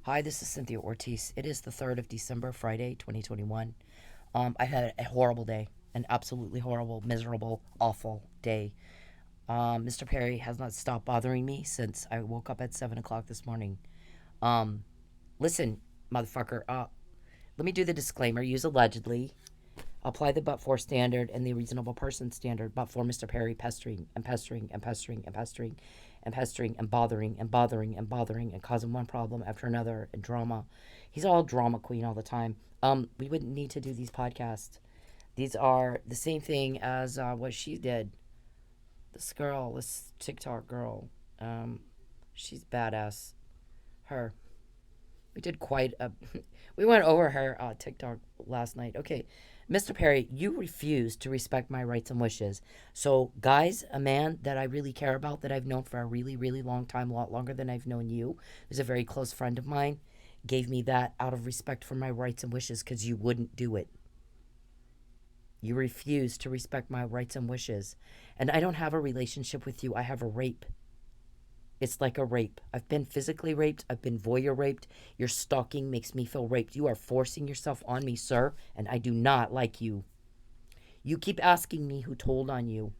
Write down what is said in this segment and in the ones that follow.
Hi, this is Cynthia Ortiz. It is the 3rd of December, Friday, 2021. I had a horrible day, an absolutely horrible, miserable, awful day. Mr. Perry has not stopped bothering me since I woke up at 7 o'clock this morning. Um, Listen, motherfucker, let me do the disclaimer. Use allegedly. Apply the but for standard and the reasonable person standard, but for Mr. Perry pestering and pestering and pestering and pestering and pestering and bothering and bothering and bothering and causing one problem after another and drama. He's all drama queen all the time. We wouldn't need to do these podcasts. These are the same thing as what she did. This girl, this TikTok girl, she's badass. Her. We did quite a. We went over her TikTok last night. Okay, Mr. Perry, you refuse to respect my rights and wishes. So, guys, a man that I really care about, that I've known for a really, really long time, a lot longer than I've known you, who's a very close friend of mine, gave me that out of respect for my rights and wishes because you wouldn't do it. You refuse to respect my rights and wishes. And I don't have a relationship with you, I have a rape. It's like a rape. I've been physically raped. I've been voyeur raped. Your stalking makes me feel raped. You are forcing yourself on me, sir, and I do not like you. You keep asking me who told on you.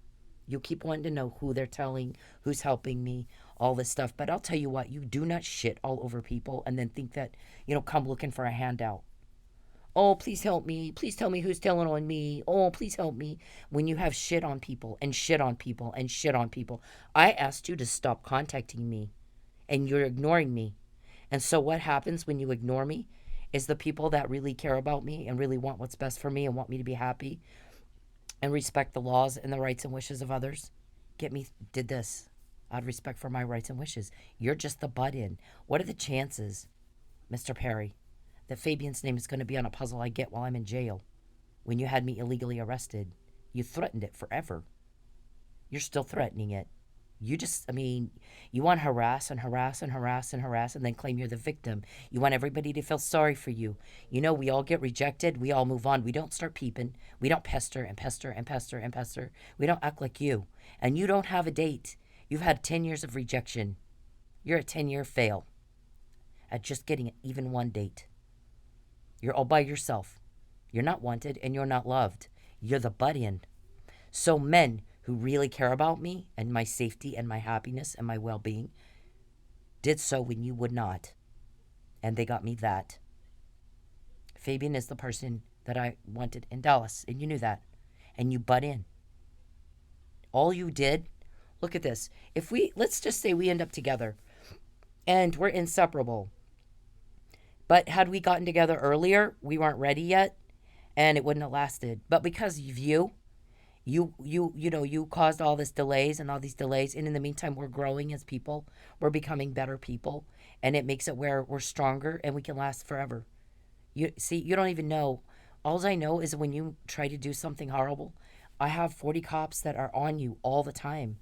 You keep wanting to know who they're telling, who's helping me, all this stuff. But I'll tell you what, you do not shit all over people and then think that, come looking for a handout. Oh, please help me. Please tell me who's telling on me. Oh, please help me. When you have shit on people and shit on people and shit on people, I asked you to stop contacting me and you're ignoring me. And so, what happens when you ignore me is the people that really care about me and really want what's best for me and want me to be happy and respect the laws and the rights and wishes of others did this out of respect for my rights and wishes. You're just the butt in. What are the chances, Mr. Perry, that Fabian's name is going to be on a puzzle I get while I'm in jail? When you had me illegally arrested, you threatened it forever. You're still threatening it. You want to harass and harass and harass and harass and then claim you're the victim. You want everybody to feel sorry for you. We all get rejected. We all move on. We don't start peeping. We don't pester and pester and pester and pester. We don't act like you. And you don't have a date. You've had 10 years of rejection. You're a 10-year fail at just getting even one date. You're all by yourself. You're not wanted and you're not loved. You're the butt in. So men who really care about me and my safety and my happiness and my well-being did so when you would not. And they got me that. Fabian is the person that I wanted in Dallas, and you knew that. And you butt in. All you did, look at this. Let's just say we end up together and we're inseparable. But had we gotten together earlier, we weren't ready yet and it wouldn't have lasted. But because of you caused all this delays and all these delays, and in the meantime we're growing as people, we're becoming better people, and it makes it where we're stronger and we can last forever. You don't even know. All I know is when you try to do something horrible, I have 40 cops that are on you all the time,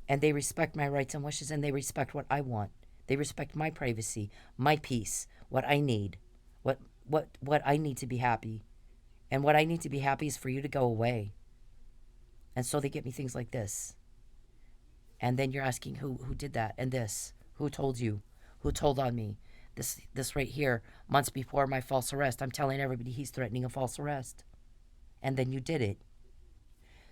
and they respect my rights and wishes, and they respect what I want. They respect my privacy, my peace, what I need, what I need to be happy. And what I need to be happy is for you to go away. And so they get me things like this. And then you're asking who did that and this. Who told you? Who told on me? This right here, months before my false arrest, I'm telling everybody he's threatening a false arrest. And then you did it.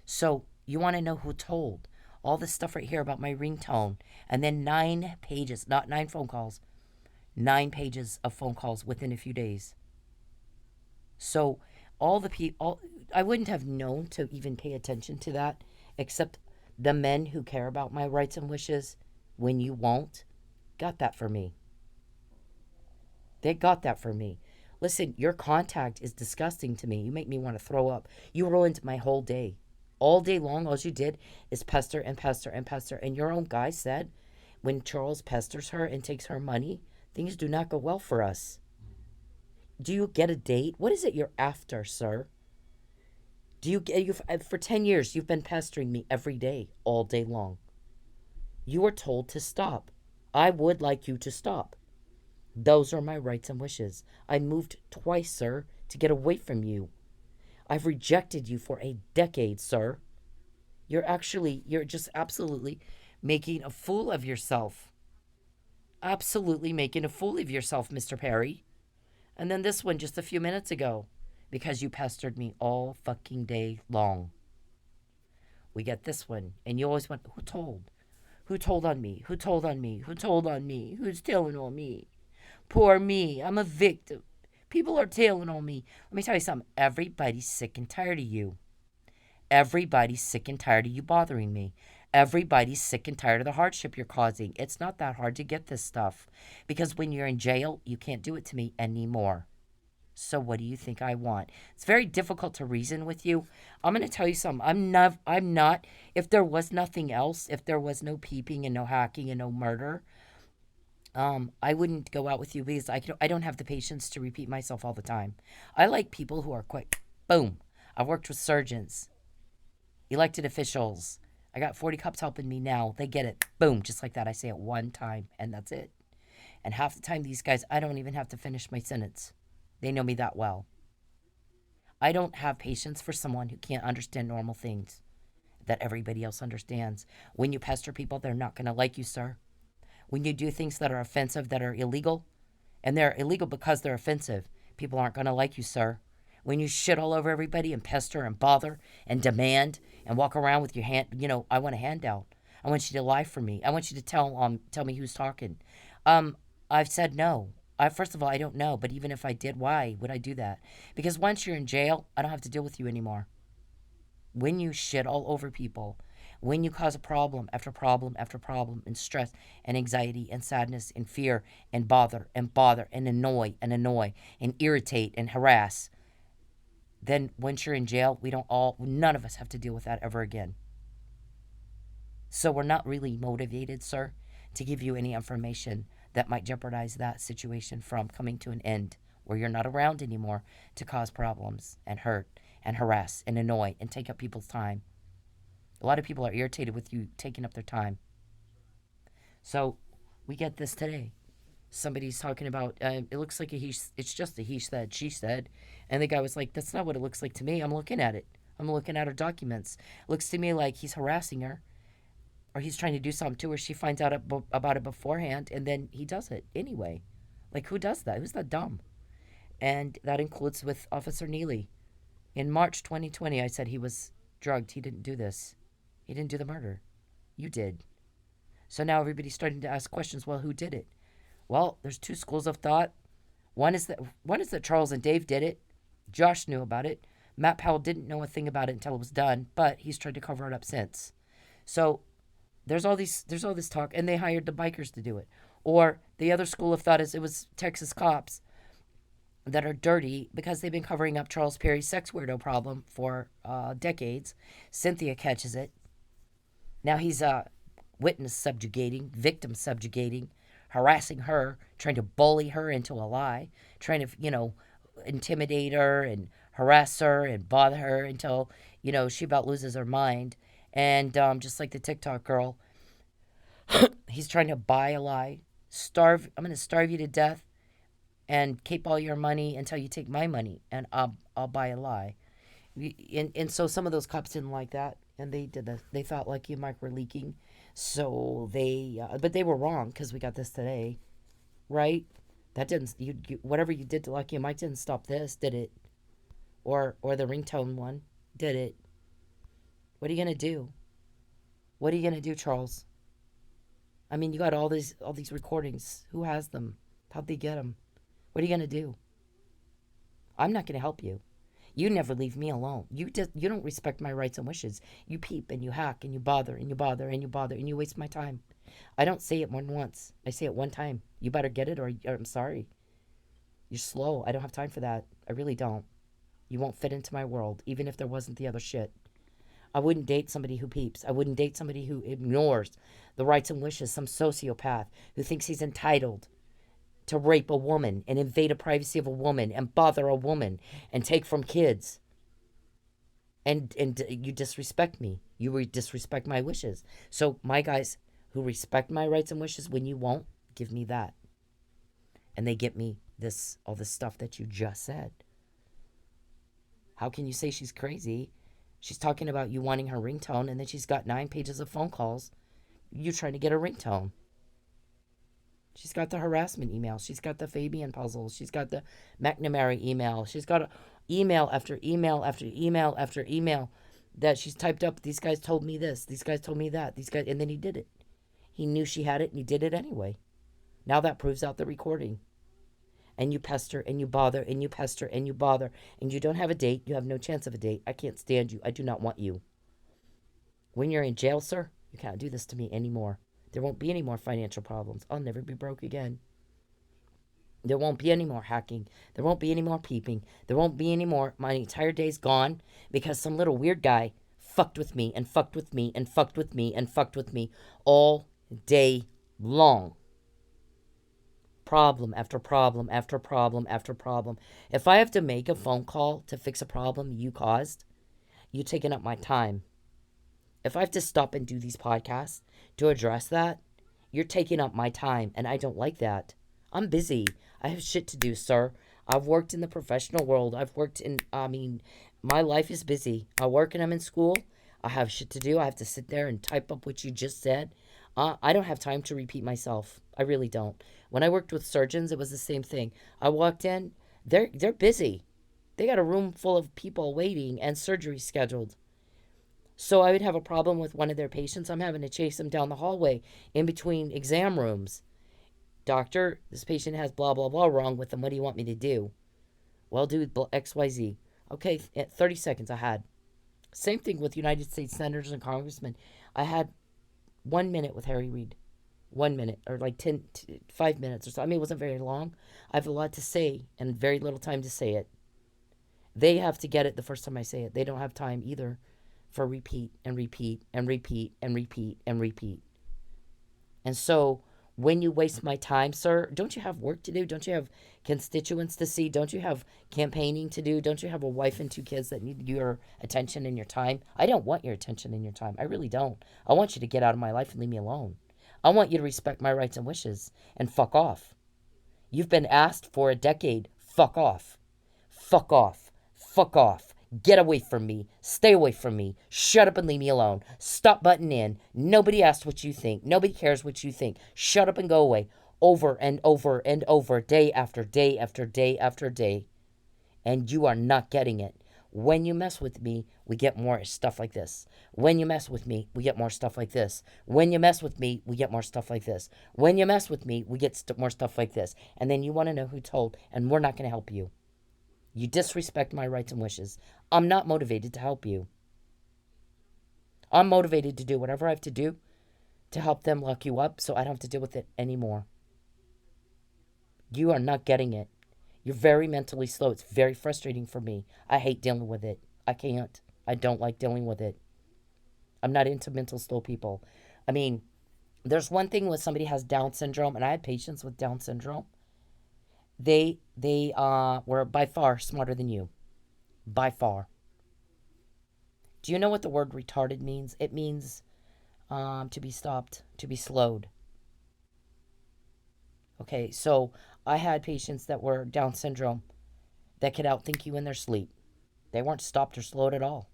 So you want to know who told. All this stuff right here about my ringtone. And then 9 pages, not 9 phone calls, 9 pages of phone calls within a few days. So all the people, I wouldn't have known to even pay attention to that, except the men who care about my rights and wishes, when you won't, got that for me. They got that for me. Listen, your contact is disgusting to me. You make me want to throw up. You ruined my whole day. All day long, all you did is pester and pester and pester. And your own guy said when Charles pesters her and takes her money, things do not go well for us. Do you get a date? What is it you're after, sir? For 10 years, you've been pestering me every day, all day long. You are told to stop. I would like you to stop. Those are my rights and wishes. I moved twice, sir, to get away from you. I've rejected you for a decade, sir. You're just absolutely making a fool of yourself. Absolutely making a fool of yourself, Mr. Perry. And then this one just a few minutes ago, because you pestered me all fucking day long. We get this one, and you always went, who told? Who told on me? Who told on me? Who told on me? Who's telling on me? Poor me. I'm a victim. People are telling on me. Let me tell you something. Everybody's sick and tired of you. Everybody's sick and tired of you bothering me. Everybody's sick and tired of the hardship you're causing. It's not that hard to get this stuff. Because when you're in jail, you can't do it to me anymore. So what do you think I want? It's very difficult to reason with you. I'm going to tell you something. I'm not if there was nothing else, if there was no peeping and no hacking and no murder, I wouldn't go out with you because I don't have the patience to repeat myself all the time. I like people who are quick. Boom. I've worked with surgeons, elected officials. I got 40 cops helping me now. They get it. Boom, just like that. I say it one time and that's it. And half the time these guys, I don't even have to finish my sentence. They know me that well. I don't have patience for someone who can't understand normal things that everybody else understands. When you pester people, they're not going to like you, sir. When you do things that are offensive, that are illegal, and they're illegal because they're offensive, people aren't going to like you, sir. When you shit all over everybody and pester and bother and demand and walk around with your hand, I want a handout. I want you to lie for me. I want you to tell me who's talking. I've said no. First of all, I don't know, but even if I did, why would I do that? Because once you're in jail, I don't have to deal with you anymore. When you shit all over people, when you cause a problem after problem after problem, and stress and anxiety and sadness and fear and bother and annoy and irritate and harass, then once you're in jail, none of us have to deal with that ever again. So we're not really motivated, sir, to give you any information that might jeopardize that situation from coming to an end where you're not around anymore to cause problems and hurt and harass and annoy and take up people's time. A lot of people are irritated with you taking up their time. So we get this today. Somebody's talking about, it looks like it's just a he said, she said. And the guy was like, that's not what it looks like to me. I'm looking at it. I'm looking at her documents. It looks to me like he's harassing her or he's trying to do something to her. She finds out about it beforehand, and then he does it anyway. Like, who does that? Who's that dumb? And that includes with Officer Neely. In March 2020, I said he was drugged. He didn't do this. He didn't do the murder. You did. So now everybody's starting to ask questions. Well, who did it? Well, there's two schools of thought. One is that Charles and Dave did it. Josh knew about it. Matt Powell didn't know a thing about it until it was done, but he's tried to cover it up since. So there's all this talk, and they hired the bikers to do it. Or the other school of thought is it was Texas cops that are dirty because they've been covering up Charles Perry's sex weirdo problem for decades. Cynthia catches it. Now he's witness subjugating, victim subjugating, harassing her, trying to bully her into a lie, trying to, intimidate her and harass her and bother her until, she about loses her mind. And just like the TikTok girl, he's trying to buy a lie. I'm going to starve you to death and keep all your money until you take my money, and I'll buy a lie. And so some of those cops didn't like that, and they thought Lucky and Mike were leaking. So but they were wrong because we got this today, right? That didn't, whatever you did to Lucky and Mike didn't stop this, did it? Or the ringtone one, did it? What are you gonna do? What are you gonna do, Charles? I mean, you got all these recordings. Who has them? How'd they get them? What are you gonna do? I'm not gonna help you. You never leave me alone. You don't respect my rights and wishes. You peep and you hack and you bother and you bother and you bother and you waste my time. I don't say it more than once. I say it one time. You better get it or I'm sorry. You're slow. I don't have time for that. I really don't. You won't fit into my world, even if there wasn't the other shit. I wouldn't date somebody who peeps. I wouldn't date somebody who ignores the rights and wishes, some sociopath who thinks he's entitled to rape a woman and invade the privacy of a woman and bother a woman and take from kids. And you disrespect me. You disrespect my wishes. So my guys who respect my rights and wishes, when you won't, give me that. And they get me all this stuff that you just said. How can you say she's crazy? She's talking about you wanting her ringtone, and then she's got 9 pages of phone calls. You trying to get a ringtone. She's got the harassment email. She's got the Fabian puzzles. She's got the McNamara email. She's got email after email after email after email that she's typed up. These guys told me this. These guys told me that. These guys, and then he did it. He knew she had it and he did it anyway. Now that proves out the recording. And you pester and you bother and you pester and you bother and you don't have a date. You have no chance of a date. I can't stand you. I do not want you. When you're in jail, sir, you can't do this to me anymore. There won't be any more financial problems. I'll never be broke again. There won't be any more hacking. There won't be any more peeping. There won't be any more. My entire day's gone because some little weird guy fucked with me and fucked with me and fucked with me and fucked with me all day long. Problem after problem after problem after problem. If I have to make a phone call to fix a problem you caused, you taking up my time. If I have to stop and do these podcasts to address that, you're taking up my time, and I don't like that. I'm busy. I have shit to do, sir. I've worked in the professional world. My life is busy. I work and I'm in school. I have shit to do. I have to sit there and type up what you just said. I don't have time to repeat myself. I really don't. When I worked with surgeons, it was the same thing. I walked in, they're busy. They got a room full of people waiting and surgery scheduled. So I would have a problem with one of their patients. I'm having to chase them down the hallway in between exam rooms. Doctor, this patient has blah, blah, blah wrong with them. What do you want me to do? Well, do XYZ. Okay, 30 seconds I had. Same thing with United States senators and congressmen. I had 1 minute with Harry Reid. 1 minute or like 5 minutes or so. I mean, it wasn't very long. I have a lot to say and very little time to say it. They have to get it the first time I say it. They don't have time either for repeat and repeat and repeat and repeat and repeat. And so when you waste my time, sir, don't you have work to do? Don't you have constituents to see? Don't you have campaigning to do? Don't you have a wife and 2 kids that need your attention and your time? I don't want your attention and your time. I really don't. I want you to get out of my life and leave me alone. I want you to respect my rights and wishes and fuck off. You've been asked for a decade. Fuck off. Fuck off. Fuck off. Get away from me. Stay away from me. Shut up and leave me alone. Stop butting in. Nobody asked what you think. Nobody cares what you think. Shut up and go away. Over and over and over, day after day after day after day. And you are not getting it. When you mess with me, we get more stuff like this. When you mess with me, we get more stuff like this. When you mess with me, we get more stuff like this. When you mess with me, we get more stuff like this. And then you want to know who told, and we're not going to help you. You disrespect my rights and wishes. I'm not motivated to help you. I'm motivated to do whatever I have to do to help them lock you up so I don't have to deal with it anymore. You are not getting it. You're very mentally slow. It's very frustrating for me. I hate dealing with it. I can't. I don't like dealing with it. I'm not into mental slow people. I mean, there's one thing when somebody has Down syndrome, and I had patients with Down syndrome. They were by far smarter than you. By far. Do you know what the word retarded means? It means to be stopped, to be slowed. Okay, so I had patients that were Down syndrome that could outthink you in their sleep. They weren't stopped or slowed at all.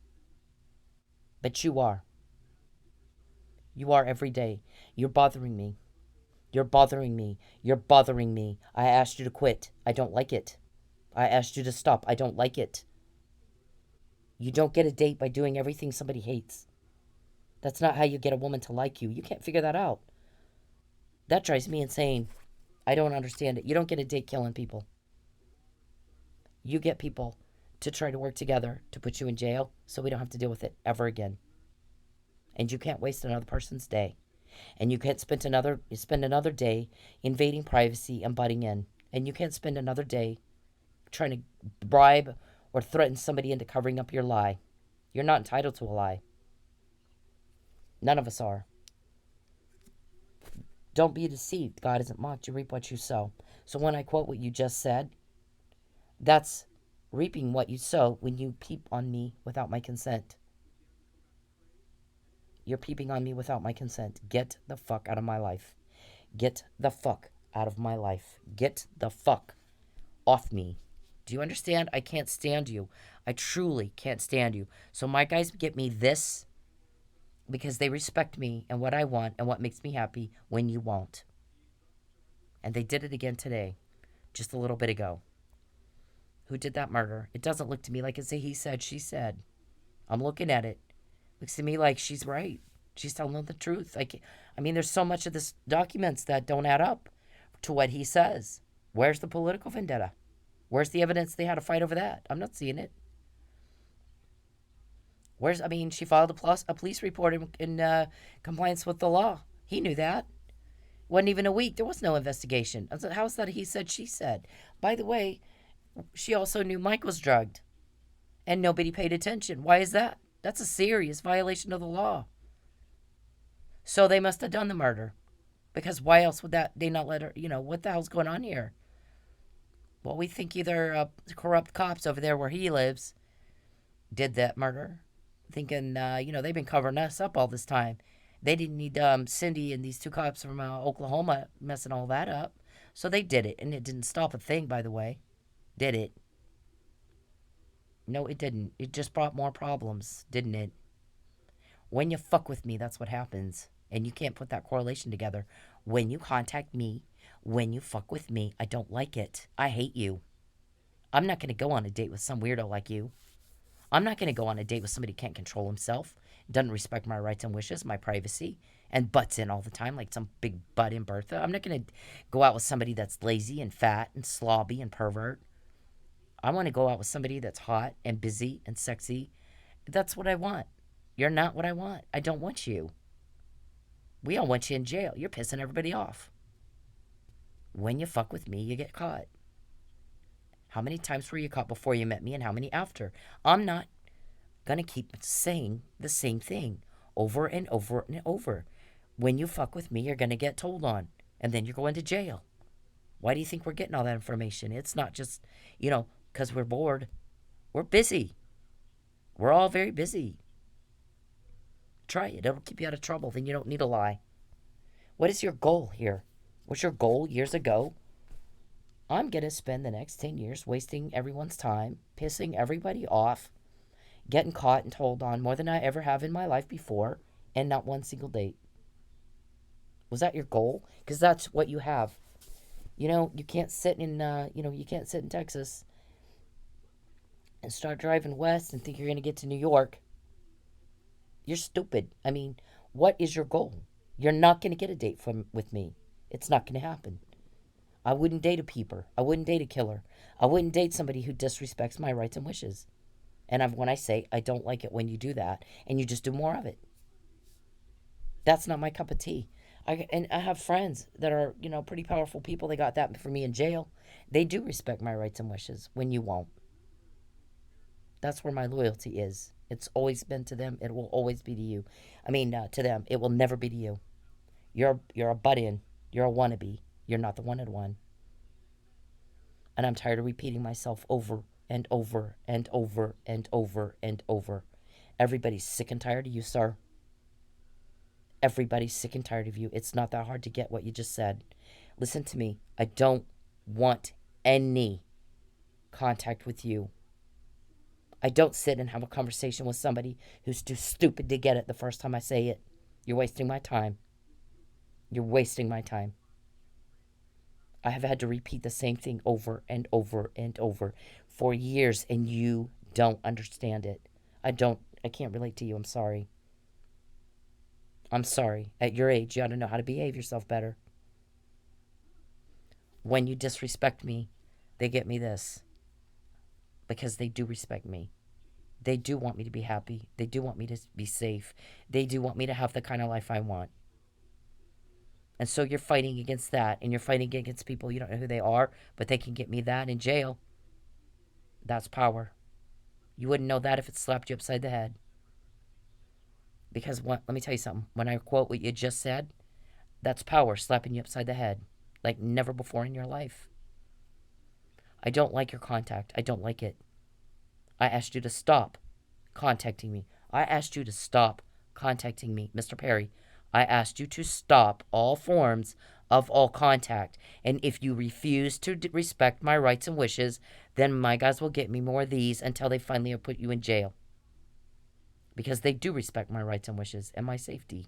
But you are. You are every day. You're bothering me. You're bothering me. You're bothering me. I asked you to quit. I don't like it. I asked you to stop. I don't like it. You don't get a date by doing everything somebody hates. That's not how you get a woman to like you. You can't figure that out. That drives me insane. I don't understand it. You don't get a date killing people. You get people to try to work together to put you in jail so we don't have to deal with it ever again. And you can't waste another person's day. And you can't spend another day invading privacy and butting in. And you can't spend another day trying to bribe or threaten somebody into covering up your lie. You're not entitled to a lie. None of us are. Don't be deceived. God isn't mocked. You reap what you sow. So when I quote what you just said, that's reaping what you sow when you peep on me without my consent. You're peeping on me without my consent. Get the fuck out of my life. Get the fuck out of my life. Get the fuck off me. Do you understand? I can't stand you. I truly can't stand you. So my guys get me this because they respect me and what I want and what makes me happy when you won't. And they did it again today, just a little bit ago. Who did that murder? It doesn't look to me like it's a he said, she said. I'm looking at it. Looks to me like she's right. She's telling the truth. I mean, there's so much of this documents that don't add up to what he says. Where's the political vendetta? Where's the evidence they had a fight over that? I'm not seeing it. I mean, she filed a police report in compliance with the law. He knew that. Wasn't even a week. There was no investigation. How's that he said, she said? By the way, she also knew Mike was drugged and nobody paid attention. Why is that? That's a serious violation of the law. So they must have done the murder. Because why else would they not let her, what the hell's going on here? Well, we think either corrupt cops over there where he lives did that murder, thinking, they've been covering us up all this time. They didn't need Cindy and these two cops from Oklahoma messing all that up. So they did it, and it didn't stop a thing, by the way. Did it? No, it didn't. It just brought more problems, didn't it? When you fuck with me, that's what happens. And you can't put that correlation together. When you contact me, when you fuck with me, I don't like it. I hate you. I'm not going to go on a date with some weirdo like you. I'm not going to go on a date with somebody who can't control himself, doesn't respect my rights and wishes, my privacy, and butts in all the time like some big butt in Bertha. I'm not going to go out with somebody that's lazy and fat and slobby and pervert. I want to go out with somebody that's hot and busy and sexy. That's what I want. You're not what I want. I don't want you. We all want you in jail. You're pissing everybody off. When you fuck with me, you get caught. How many times were you caught before you met me and how many after? I'm not going to keep saying the same thing over and over and over. When you fuck with me, you're going to get told on, and then you're going to jail. Why do you think we're getting all that information? It's not just, because we're bored. We're busy. We're all very busy. Try it. It'll keep you out of trouble. Then you don't need to lie. What is your goal here? What's your goal years ago? I'm going to spend the next 10 years wasting everyone's time, pissing everybody off, getting caught and told on more than I ever have in my life before, and not one single date. Was that your goal? Because that's what you have. You can't sit in, you can't sit in Texas and start driving west and think you're going to get to New York. You're stupid. I mean, what is your goal? You're not going to get a date with me. It's not going to happen. I wouldn't date a peeper. I wouldn't date a killer. I wouldn't date somebody who disrespects my rights and wishes. And when I say I don't like it when you do that, and you just do more of it. That's not my cup of tea. I have friends that are, pretty powerful people. They got that for me in jail. They do respect my rights and wishes when you won't. That's where my loyalty is. It's always been to them. It will always be to you. To them. It will never be to you. You're a butt-in. You're a wannabe. You're not the wanted one. And I'm tired of repeating myself over and over and over and over and over. Everybody's sick and tired of you, sir. Everybody's sick and tired of you. It's not that hard to get what you just said. Listen to me. I don't want any contact with you. I don't sit and have a conversation with somebody who's too stupid to get it the first time I say it. You're wasting my time. You're wasting my time. I have had to repeat the same thing over and over and over for years, and you don't understand it. I can't relate to you. I'm sorry. I'm sorry. At your age, you ought to know how to behave yourself better. When you disrespect me, they get me this. Because they do respect me. They do want me to be happy. They do want me to be safe. They do want me to have the kind of life I want. And so you're fighting against that, and you're fighting against people you don't know who they are, but they can get me that in jail. That's power. You wouldn't know that if it slapped you upside the head. Because let me tell you something. When I quote what you just said, that's power slapping you upside the head like never before in your life. I don't like your contact. I don't like it. I asked you to stop contacting me. I asked you to stop contacting me, Mr. Perry. I asked you to stop all forms of all contact. And if you refuse to respect my rights and wishes, then my guys will get me more of these until they finally put you in jail. Because they do respect my rights and wishes and my safety.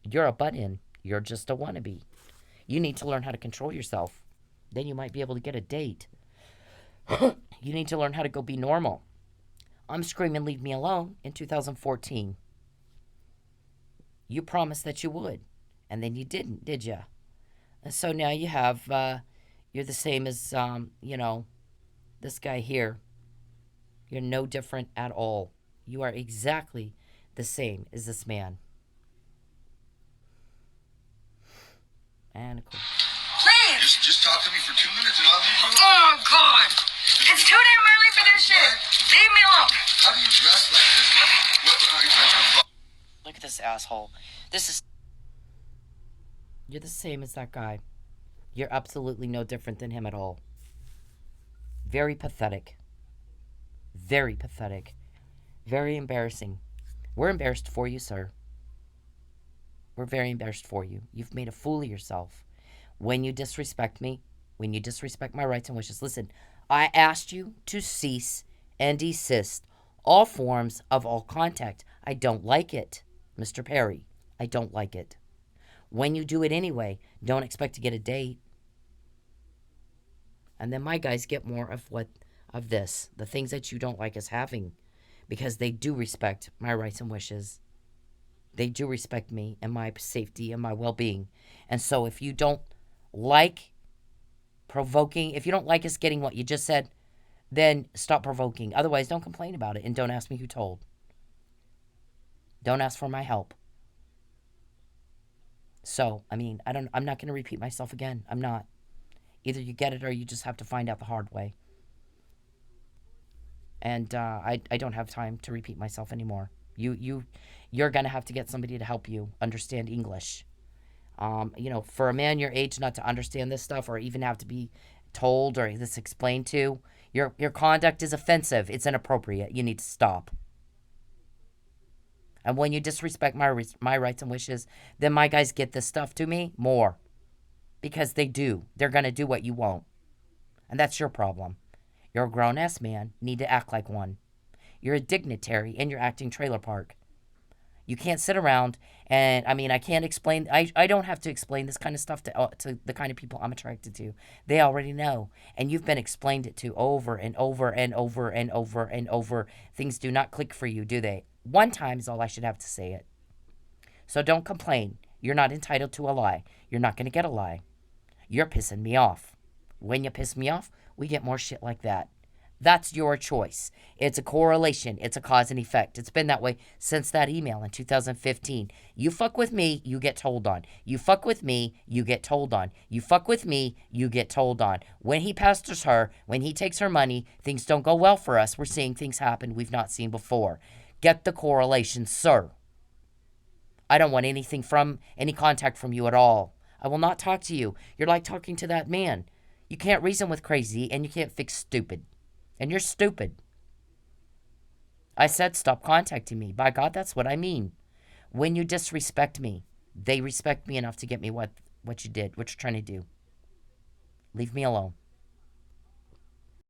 You're a butt-in. You're just a wannabe. You need to learn how to control yourself. Then you might be able to get a date. You need to learn how to go be normal. I'm screaming, leave me alone in 2014. You promised that you would, and then you didn't, did you? And so now you have, you're the same as, this guy here. You're no different at all. You are exactly the same as this man. And of course. Please! Just talk to me for 2 minutes and I'll leave you alone. Oh, God! It's too damn early for this shit! Leave me alone! How do you dress like this? Look at this asshole. You're the same as that guy. You're absolutely no different than him at all. Very pathetic. Very pathetic. Very embarrassing. We're embarrassed for you, sir. We're very embarrassed for you. You've made a fool of yourself. When you disrespect me, when you disrespect my rights and wishes, listen, I asked you to cease and desist all forms of all contact. I don't like it, Mr. Perry. I don't like it. When you do it anyway, don't expect to get a date. And then my guys get more of this, the things that you don't like us having, because they do respect my rights and wishes. They do respect me and my safety and my well-being. And so if you don't like provoking, if you don't like us getting what you just said, then stop provoking. Otherwise, don't complain about it and don't ask me who told. Don't ask for my help. So, I'm not going to repeat myself again. I'm not. Either you get it or you just have to find out the hard way. And I don't have time to repeat myself anymore. You're going to have to get somebody to help you understand English. For a man your age not to understand this stuff or even have to be told or this explained to, your conduct is offensive. It's inappropriate. You need to stop. And when you disrespect my rights and wishes, then my guys get this stuff to me more. Because they do. They're going to do what you won't. And that's your problem. You're a grown-ass man. Need to act like one. You're a dignitary and you're acting trailer park. You can't sit around and, I can't explain. I don't have to explain this kind of stuff to the kind of people I'm attracted to. They already know. And you've been explained it to over and over and over and over and over. Things do not click for you, do they? One time is all I should have to say it. So don't complain. You're not entitled to a lie. You're not going to get a lie. You're pissing me off. When you piss me off, we get more shit like that. That's your choice. It's a correlation. It's a cause and effect. It's been that way since that email in 2015. You fuck with me, you get told on. You fuck with me, you get told on. You fuck with me, you get told on. When he pesters her, when he takes her money, things don't go well for us. We're seeing things happen we've not seen before. Get the correlation, sir. I don't want any contact from you at all. I will not talk to you. You're like talking to that man. You can't reason with crazy and you can't fix stupid. And you're stupid. I said stop contacting me. By God, that's what I mean. When you disrespect me, they respect me enough to get me what you did, what you're trying to do. Leave me alone.